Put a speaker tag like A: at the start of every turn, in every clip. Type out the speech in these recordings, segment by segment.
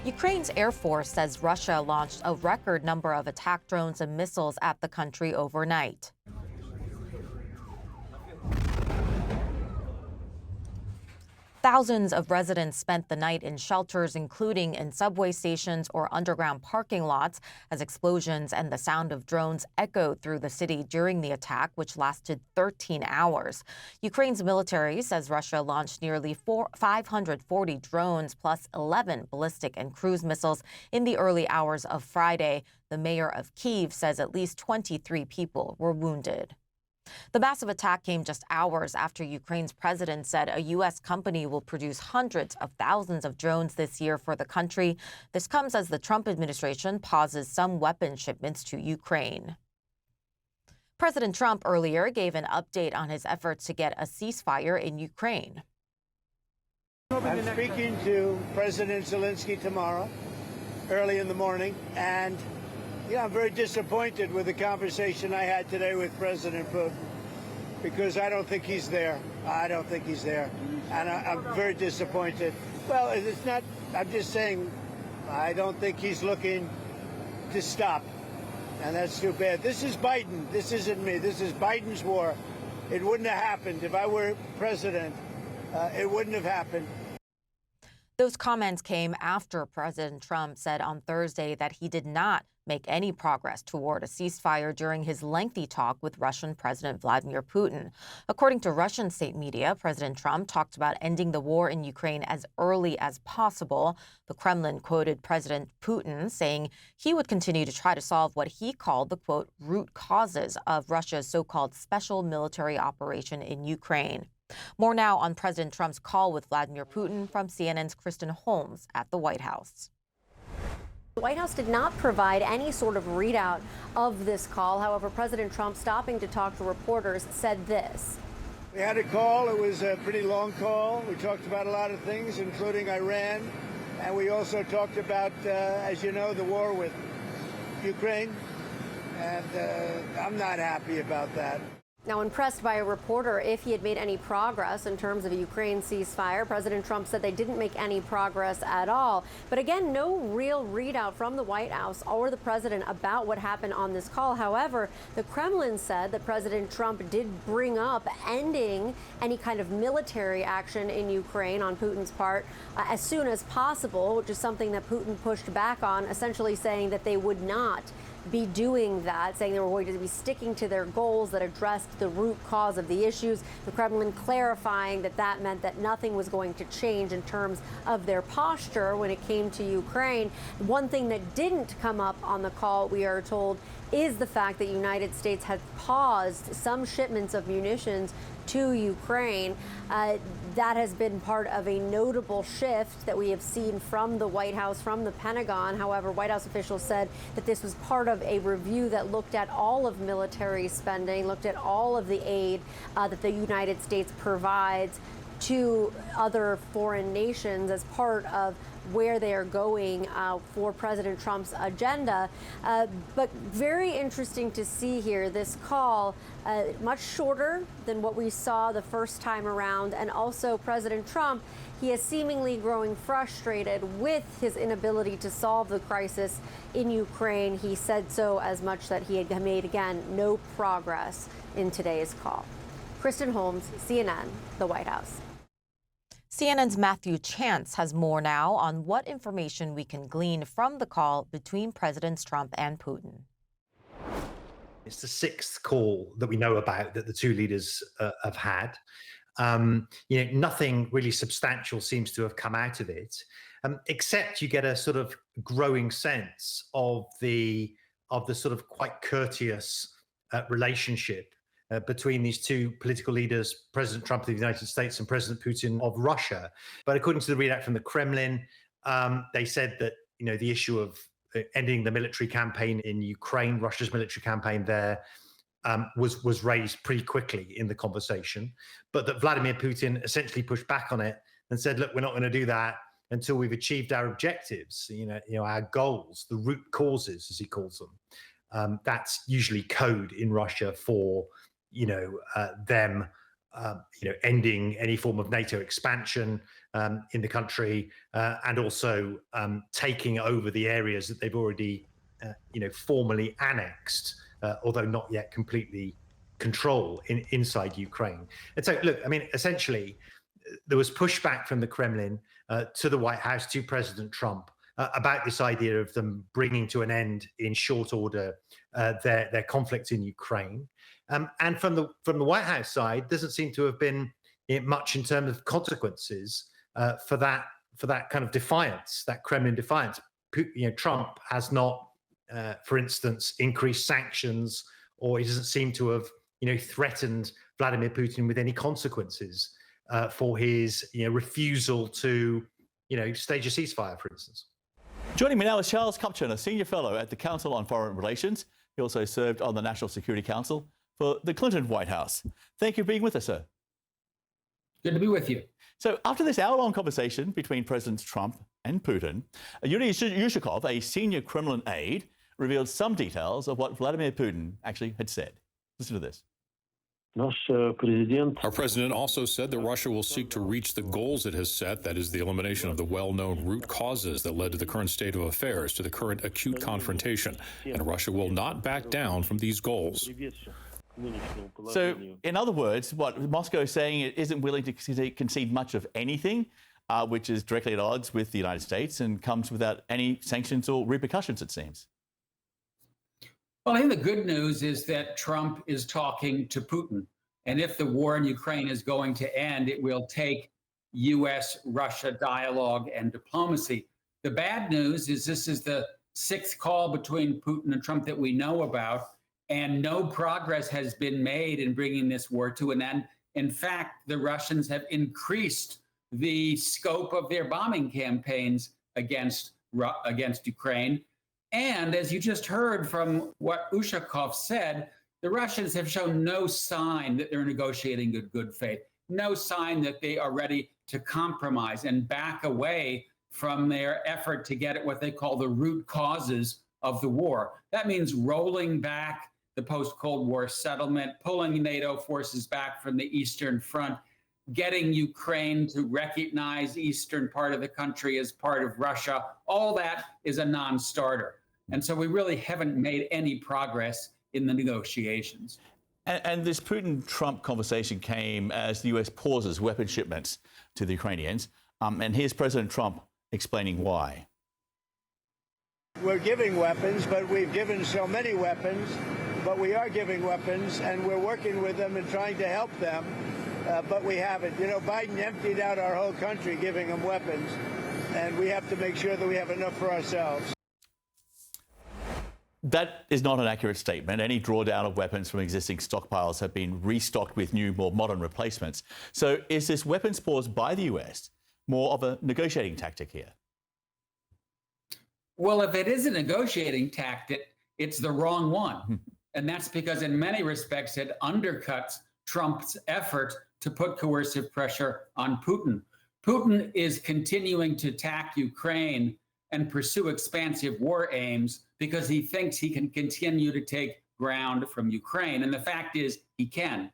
A: Ukraine's Air Force says Russia launched a record number of attack drones and missiles at the country overnight. Thousands of residents spent the night in shelters, including in subway stations or underground parking lots, as explosions and the sound of drones echoed through the city during the attack, which lasted 13 hours. Ukraine's military says Russia launched nearly 540 drones plus 11 ballistic and cruise missiles in the early hours of Friday. The mayor of Kyiv says at least 23 people were wounded. The massive attack came just hours after Ukraine's president said a U.S. company will produce hundreds of thousands of drones this year for the country. This comes as the Trump administration pauses some weapon shipments to Ukraine. President Trump earlier gave an update on his efforts to get a ceasefire in Ukraine.
B: I'm speaking to President Zelensky tomorrow, early in the morning, and I'm very disappointed with the conversation I had today with President Putin, because I don't think he's there. I don't think he's there. And I'm very disappointed. Well, it's not, I'm just saying, I don't think he's looking to stop. And that's too bad. This is Biden. This isn't me. This is Biden's war. It wouldn't have happened if I were president. It wouldn't have happened.
A: Those comments came after President Trump said on Thursday that he did not make any progress toward a ceasefire during his lengthy talk with Russian President Vladimir Putin. According to Russian state media, President Trump talked about ending the war in Ukraine as early as possible. The Kremlin quoted President Putin saying he would continue to try to solve what he called the, quote, root causes of Russia's so-called special military operation in Ukraine. More now on President Trump's call with Vladimir Putin from CNN's Kristen Holmes at the White House.
C: The White House did not provide any sort of readout of this call. However, President Trump, stopping to talk to reporters, said this.
B: We had a call. It was a pretty long call. We talked about a lot of things, including Iran. And we also talked about, as you know, the war with Ukraine. And I'm not happy about that.
C: Now, when pressed by a reporter if he had made any progress in terms of a Ukraine ceasefire, President Trump said they didn't make any progress at all. But again, no real readout from the White House or the president about what happened on this call. However, the Kremlin said that President Trump did bring up ending any kind of military action in Ukraine on Putin's part as soon as possible, which is something that Putin pushed back on, essentially saying that they would not be doing that, saying they were going to be sticking to their goals that addressed the root cause of the issues. The Kremlin clarifying that that meant that nothing was going to change in terms of their posture when it came to Ukraine. One thing that didn't come up on the call, we are told, is the fact that the United States had paused some shipments of munitions to Ukraine. That has been part of a notable shift that we have seen from the White House, from the Pentagon. However, White House officials said that this was part of a review that looked at all of military spending, looked at all of the aid that the United States provides to other foreign nations as part of where they are going for President Trump's agenda. But very interesting to see here, this call, much shorter than what we saw the first time around. And also President Trump, he is seemingly growing frustrated with his inability to solve the crisis in Ukraine. He said so as much that he had made, again, no progress in today's call. Kristen Holmes, CNN, the White House.
A: CNN's Matthew Chance has more now on what information we can glean from the call between Presidents Trump and Putin.
D: It's the sixth call that we know about that the two leaders have had. Nothing really substantial seems to have come out of it, except you get a sort of growing sense of the sort of quite courteous relationship between these two political leaders, President Trump of the United States and President Putin of Russia. But according to the readout from the Kremlin, they said that the issue of ending the military campaign in Ukraine, Russia's military campaign there, was raised pretty quickly in the conversation, but that Vladimir Putin essentially pushed back on it and said, look, we're not going to do that until we've achieved our objectives, our goals, the root causes, as he calls them. That's usually code in Russia for them ending any form of NATO expansion in the country, and also taking over the areas that they've already, formally annexed, although not yet completely control inside Ukraine. And so, look, I mean, essentially, there was pushback from the Kremlin to the White House, to President Trump, about this idea of them bringing to an end in short order their conflict in Ukraine. And from the White House side, doesn't seem to have been much in terms of consequences for that kind of defiance, that Kremlin defiance. Trump has not, for instance, increased sanctions, or he doesn't seem to have threatened Vladimir Putin with any consequences for his refusal to stage a ceasefire, for instance.
E: Joining me now is Charles Kupchan, a senior fellow at the Council on Foreign Relations. He also served on the National Security Council for the Clinton White House. Thank you for being with us, sir.
F: Good to be with you.
E: So after this hour-long conversation between Presidents Trump and Putin, Yuri Yushakov, a senior Kremlin aide, revealed some details of what Vladimir Putin actually had said. Listen to this.
G: Our president also said that Russia will seek to reach the goals it has set, that is, the elimination of the well-known root causes that led to the current state of affairs, to the current acute confrontation, and Russia will not back down from these goals.
E: So, in other words, what Moscow is saying, it isn't willing to concede much of anything, which is directly at odds with the United States and comes without any sanctions or repercussions, it seems.
F: Well, I think the good news is that Trump is talking to Putin. And if the war in Ukraine is going to end, it will take U.S.-Russia dialogue and diplomacy. The bad news is this is the sixth call between Putin and Trump that we know about, and no progress has been made in bringing this war to an end. In fact, the Russians have increased the scope of their bombing campaigns against Ukraine. And as you just heard from what Ushakov said, the Russians have shown no sign that they're negotiating in good faith, no sign that they are ready to compromise and back away from their effort to get at what they call the root causes of the war. That means rolling back the post-Cold War settlement, pulling NATO forces back from the Eastern Front, getting Ukraine to recognize the eastern part of the country as part of Russia. All that is a non-starter. And so we really haven't made any progress in the negotiations.
E: And this Putin-Trump conversation came as the US pauses weapon shipments to the Ukrainians. And here's President Trump explaining why.
B: We're giving weapons, but we've given so many weapons, but we are giving weapons, and we're working with them and trying to help them, but we haven't. Biden emptied out our whole country giving them weapons, and we have to make sure that we have enough for ourselves.
E: That is not an accurate statement. Any drawdown of weapons from existing stockpiles have been restocked with new, more modern replacements. So is this weapons pause by the US more of a negotiating tactic here?
F: Well, if it is a negotiating tactic, it's the wrong one. And that's because in many respects, it undercuts Trump's effort to put coercive pressure on Putin. Putin is continuing to attack Ukraine and pursue expansive war aims because he thinks he can continue to take ground from Ukraine. And the fact is, he can.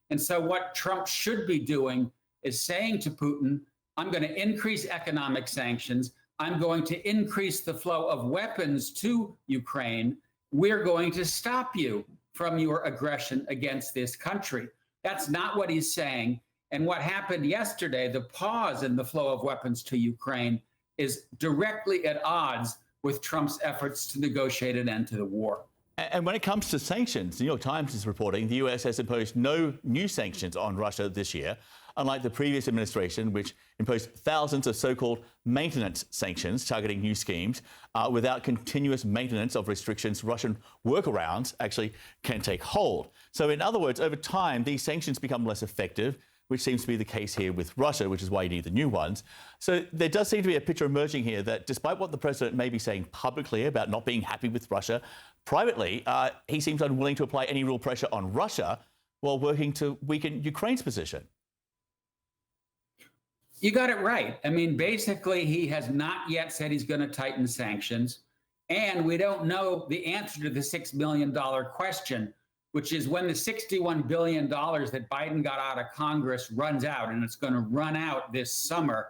F: And so what Trump should be doing is saying to Putin, I'm going to increase economic sanctions. I'm going to increase the flow of weapons to Ukraine. We're going to stop you from your aggression against this country. That's not what he's saying. And what happened yesterday, the pause in the flow of weapons to Ukraine, is directly at odds with Trump's efforts to negotiate an end to the war.
E: And when it comes to sanctions, the New York Times is reporting the US has imposed no new sanctions on Russia this year, unlike the previous administration, which imposed thousands of so-called maintenance sanctions targeting new schemes without continuous maintenance of restrictions. Russian workarounds actually can take hold. So in other words, over time, these sanctions become less effective, which seems to be the case here with Russia, which is why you need the new ones. So there does seem to be a picture emerging here that despite what the president may be saying publicly about not being happy with Russia, privately, he seems unwilling to apply any real pressure on Russia while working to weaken Ukraine's position.
F: You got it right. I mean, basically, he has not yet said he's going to tighten sanctions. And we don't know the answer to the $6 million question. which is when the $61 billion that Biden got out of Congress runs out, and it's going to run out this summer,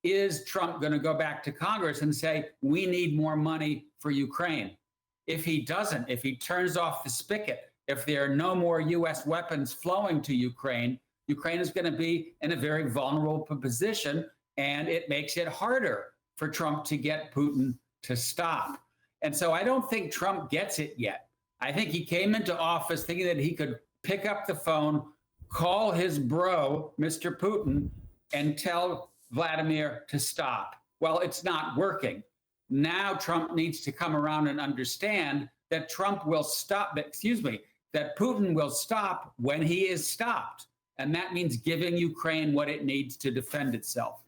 F: is Trump going to go back to Congress and say, we need more money for Ukraine? If he doesn't, if he turns off the spigot, if there are no more U.S. weapons flowing to Ukraine, Ukraine is going to be in a very vulnerable position, and it makes it harder for Trump to get Putin to stop. And so I don't think Trump gets it yet. I think he came into office thinking that he could pick up the phone, call his bro, Mr. Putin, and tell Vladimir to stop. Well, it's not working. Now Trump needs to come around and understand that Trump will stop, that Putin will stop when he is stopped. And that means giving Ukraine what it needs to defend itself.